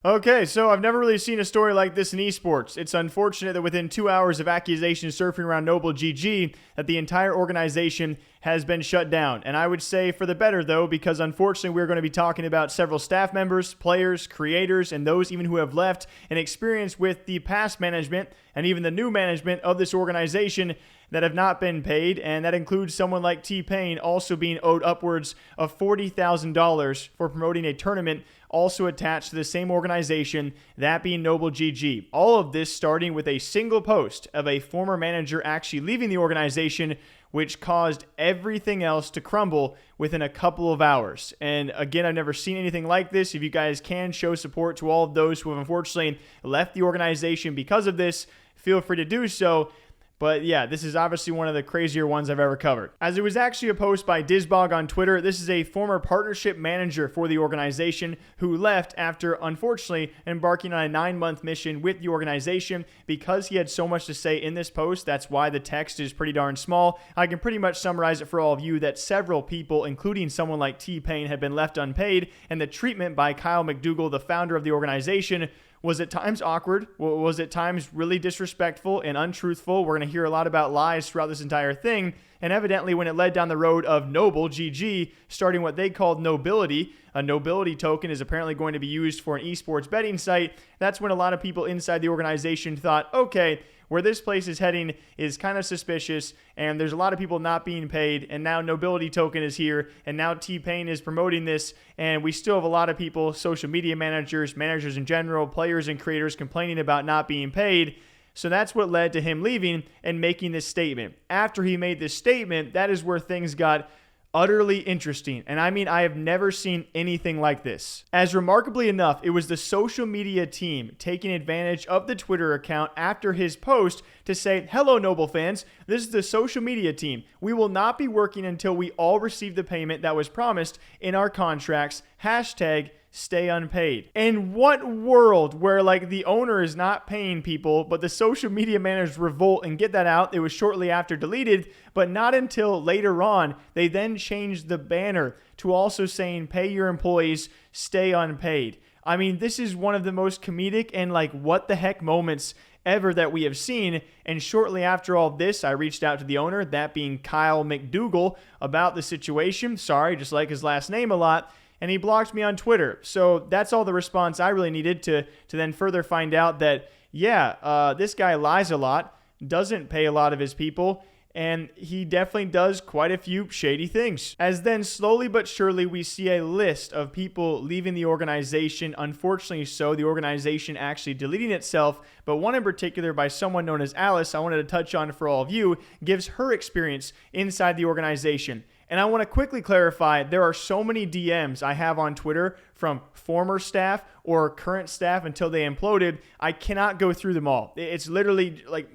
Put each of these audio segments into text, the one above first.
Okay, so I've never really seen a story like this in esports. It's unfortunate that within 2 hours of accusations surfing around Noble GG, that the entire organization has been shut down. And I would say for the better, though, because unfortunately we're going to be talking about several staff members, players, creators, and those even who have left and experience with the past management and even the new management of this organization that have not been paid, and that includes someone like T-Pain also being owed upwards of $40,000 for promoting a tournament also attached to the same organization, that being Noble GG. All of this starting with a single post of a former manager actually leaving the organization, which caused everything else to crumble within a couple of hours. And again, I've never seen anything like this. If you guys can show support to all of those who have unfortunately left the organization because of this, feel free to do so. But yeah, this is obviously one of the crazier ones I've ever covered. As it was actually a post by Disbog on Twitter, this is a former partnership manager for the organization who left after, unfortunately, embarking on a 9-month mission with the organization. Because he had so much to say in this post, that's why the text is pretty darn small. I can pretty much summarize it for all of you that several people, including someone like T-Pain, have been left unpaid, and the treatment by Kyle McDougal, the founder of the organization, was at times awkward, was at times really disrespectful and untruthful. We're going to hear a lot about lies throughout this entire thing. And evidently, when it led down the road of Noble GG, starting what they called nobility, a nobility token is apparently going to be used for an esports betting site. That's when a lot of people inside the organization thought, okay, where this place is heading is kind of suspicious, and there's a lot of people not being paid, and now Nobility Token is here, and now T-Pain is promoting this, and we still have a lot of people, social media managers, managers in general, players and creators complaining about not being paid. So that's what led to him leaving and making this statement. After he made this statement, that is where things got utterly interesting. And I mean, I have never seen anything like this. As remarkably enough, it was the social media team taking advantage of the Twitter account after his post to say, "Hello, Noble fans. This is the social media team. We will not be working until we all receive the payment that was promised in our contracts. Hashtag stay unpaid." In what world where like the owner is not paying people, but the social media managers revolt and get that out? It was shortly after deleted, but not until later on, they then changed the banner to also saying, "Pay your employees, stay unpaid." I mean, this is one of the most comedic and like what the heck moments ever that we have seen. And shortly after all this, I reached out to the owner, that being Kyle McDougal, about the situation. Sorry, just like his last name a lot. And he blocked me on Twitter. So that's all the response I really needed to then further find out that, yeah, this guy lies a lot, doesn't pay a lot of his people, and he definitely does quite a few shady things. As then slowly but surely we see a list of people leaving the organization. Unfortunately so, the organization actually deleting itself, but one in particular by someone known as Alice, I wanted to touch on for all of you, gives her experience inside the organization. And I want to quickly clarify, there are so many DMs I have on Twitter from former staff or current staff until they imploded. I cannot go through them all. It's literally like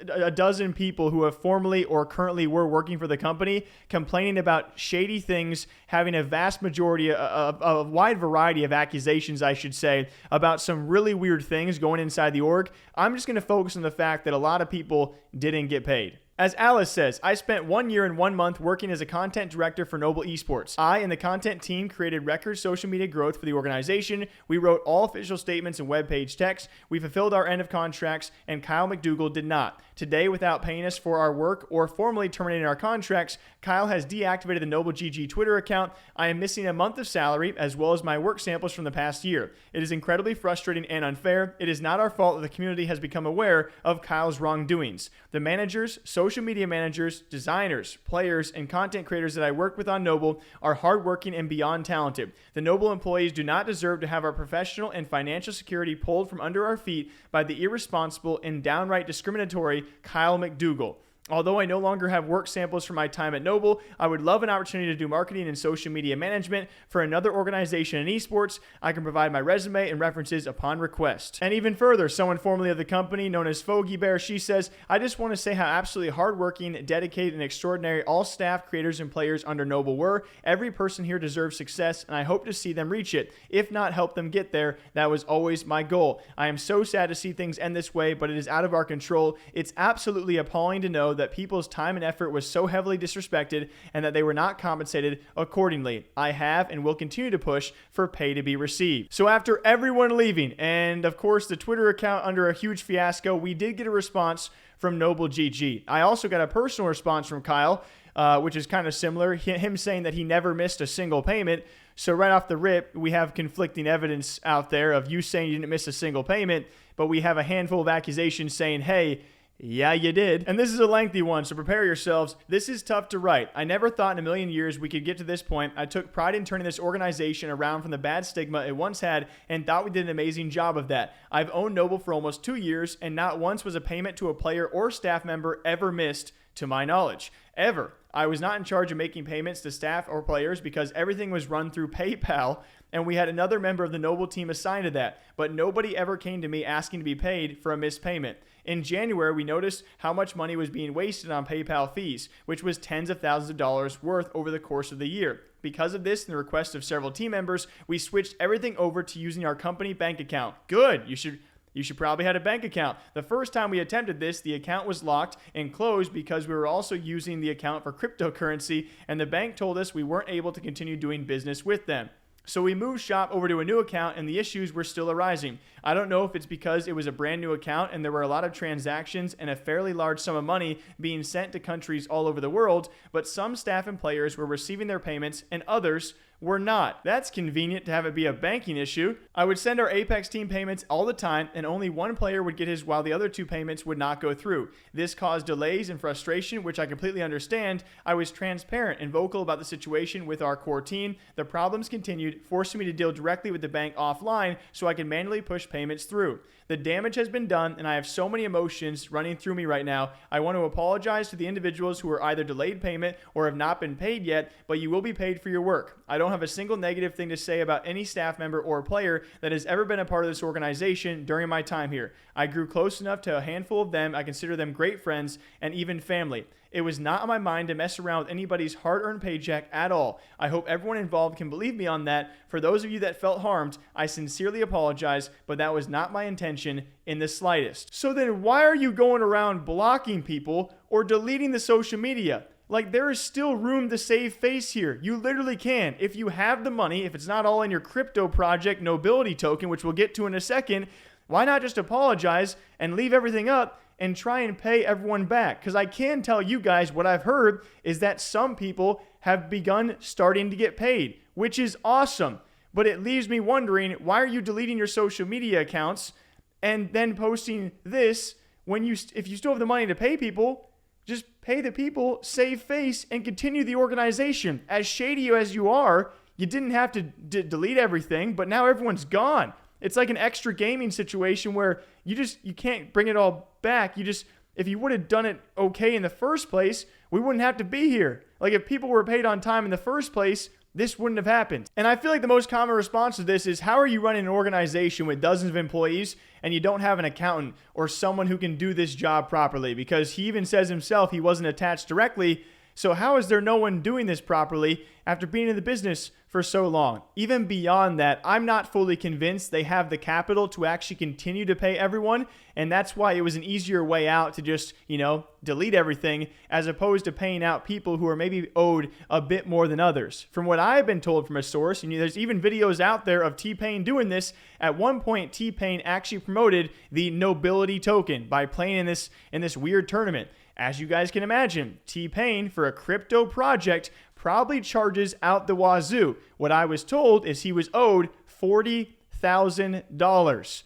a dozen people who have formerly or currently were working for the company complaining about shady things, having a vast majority, a wide variety of accusations, I should say, about some really weird things going inside the org. I'm just going to focus on the fact that a lot of people didn't get paid. As Alice says, "I spent 1 year and 1 month working as a content director for Noble Esports. I and the content team created record social media growth for the organization. We wrote all official statements and web page text. We fulfilled our end of contracts, and Kyle McDougal did not. Today, without paying us for our work or formally terminating our contracts, Kyle has deactivated the Noble GG Twitter account. I am missing a month of salary as well as my work samples from the past year. It is incredibly frustrating and unfair. It is not our fault that the community has become aware of Kyle's wrongdoings. The managers, social media managers, designers, players, and content creators that I work with on Noble are hardworking and beyond talented. The Noble employees do not deserve to have our professional and financial security pulled from under our feet by the irresponsible and downright discriminatory Kyle McDougal. Although I no longer have work samples from my time at Noble, I would love an opportunity to do marketing and social media management for another organization in esports. I can provide my resume and references upon request." And even further, someone formerly of the company known as Foggy Bear, she says, "I just want to say how absolutely hardworking, dedicated, and extraordinary all staff, creators, and players under Noble were. Every person here deserves success, and I hope to see them reach it. If not, help them get there. That was always my goal. I am so sad to see things end this way, but it is out of our control. It's absolutely appalling to know know that people's time and effort was so heavily disrespected and that they were not compensated accordingly. I have and will continue to push for pay to be received. So after everyone leaving, and of course the Twitter account under a huge fiasco, we did get a response from Noble GG. I also got a personal response from Kyle, which is kind of similar. Him saying that he never missed a single payment. So right off the rip, we have conflicting evidence out there of you saying you didn't miss a single payment, but we have a handful of accusations saying, hey, yeah, you did. And this is a lengthy one, so prepare yourselves. This is tough to write. I never thought in a million years we could get to this point. I took pride in turning this organization around from the bad stigma it once had and thought we did an amazing job of that. I've owned Noble for almost 2 years, and not once was a payment to a player or staff member ever missed, to my knowledge. Ever. I was not in charge of making payments to staff or players because everything was run through PayPal, and we had another member of the Noble team assigned to that, but nobody ever came to me asking to be paid for a missed payment. In January, we noticed how much money was being wasted on PayPal fees, which was tens of thousands of dollars worth over the course of the year. Because of this and the request of several team members, we switched everything over to using our company bank account. Good. You should probably have a bank account. The first time we attempted this, the account was locked and closed because we were also using the account for cryptocurrency, and the bank told us we weren't able to continue doing business with them. So we moved shop over to a new account, and the issues were still arising. I don't know if it's because it was a brand new account and there were a lot of transactions and a fairly large sum of money being sent to countries all over the world, but some staff and players were receiving their payments and others were not. That's convenient to have it be a banking issue. I would send our Apex team payments all the time, and only one player would get his while the other two payments would not go through. This caused delays and frustration, which I completely understand. I was transparent and vocal about the situation with our core team. The problems continued, forcing me to deal directly with the bank offline so I could manually push payments through. The damage has been done, and I have so many emotions running through me right now. I want to apologize to the individuals who are either delayed payment or have not been paid yet, but you will be paid for your work. I don't have a single negative thing to say about any staff member or player that has ever been a part of this organization during my time here. I grew close enough to a handful of them. I consider them great friends and even family. It was not on my mind to mess around with anybody's hard-earned paycheck at all. I hope everyone involved can believe me on that. For those of you that felt harmed, I sincerely apologize, but that was not my intention in the slightest. So then why are you going around blocking people or deleting the social media? Like, there is still room to save face here. You literally can. If you have the money, if it's not all in your crypto project nobility token, which we'll get to in a second, why not just apologize and leave everything up and try and pay everyone back? Because I can tell you guys what I've heard is that some people have begun starting to get paid, which is awesome. But it leaves me wondering, why are you deleting your social media accounts and then posting this when if you still have the money to pay people? Just pay the people, save face, and continue the organization. As shady as you are, you didn't have to delete everything, but now everyone's gone. It's like an extra gaming situation where you can't bring it all back. If you would have done it okay in the first place, we wouldn't have to be here. Like, if people were paid on time in the first place, this wouldn't have happened. And I feel like the most common response to this is, how are you running an organization with dozens of employees and you don't have an accountant or someone who can do this job properly? Because he even says himself he wasn't attached directly. So how is there no one doing this properly after being in the business for so long? Even beyond that, I'm not fully convinced they have the capital to actually continue to pay everyone, and that's why it was an easier way out to just, delete everything as opposed to paying out people who are maybe owed a bit more than others. From what I've been told from a source, there's even videos out there of T-Pain doing this. At one point, T-Pain actually promoted the nobility token by playing in this weird tournament. As you guys can imagine, T-Pain, for a crypto project, probably charges out the wazoo. What I was told is he was owed $40,000.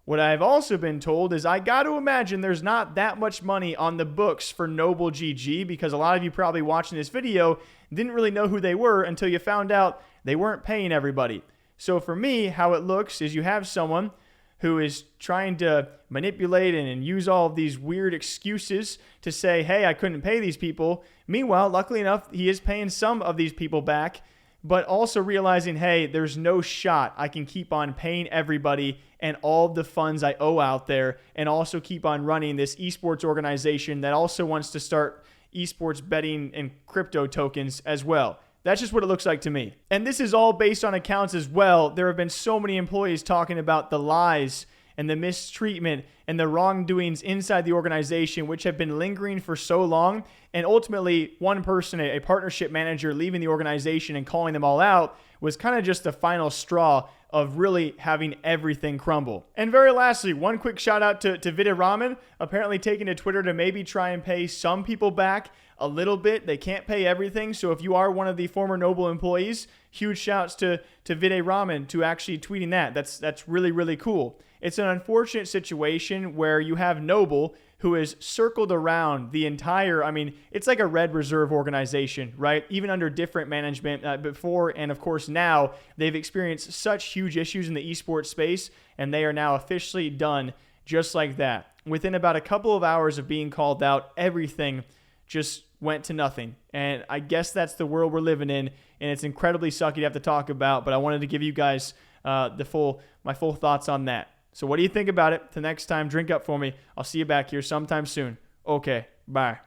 What I've also been told is I got to imagine there's not that much money on the books for Noble GG, because a lot of you probably watching this video didn't really know who they were until you found out they weren't paying everybody. So for me, how it looks is you have someone who is trying to manipulate and use all of these weird excuses to say, hey, I couldn't pay these people. Meanwhile, luckily enough, he is paying some of these people back, but also realizing, hey, there's no shot I can keep on paying everybody and all the funds I owe out there, and also keep on running this esports organization that also wants to start esports betting and crypto tokens as well. That's just what it looks like to me. And this is all based on accounts as well. There have been so many employees talking about the lies and the mistreatment and the wrongdoings inside the organization, which have been lingering for so long. And ultimately, one person, a partnership manager, leaving the organization and calling them all out was kind of just the final straw of really having everything crumble. And very lastly, one quick shout out to Vita Ramen, apparently taking to Twitter to maybe try and pay some people back a little bit. They can't pay everything. So if you are one of the former Noble employees, huge shouts to Vita Ramen to actually tweeting that. That's really, really cool. It's an unfortunate situation where you have Noble, who is circled around the entire, it's like a red reserve organization, right? Even under different management before and of course now, they've experienced such huge issues in the esports space, and they are now officially done just like that. Within about a couple of hours of being called out, everything just went to nothing. And I guess that's the world we're living in, and it's incredibly sucky to have to talk about, but I wanted to give you guys my full thoughts on that. So what do you think about it? Till next time, drink up for me. I'll see you back here sometime soon. Okay, bye.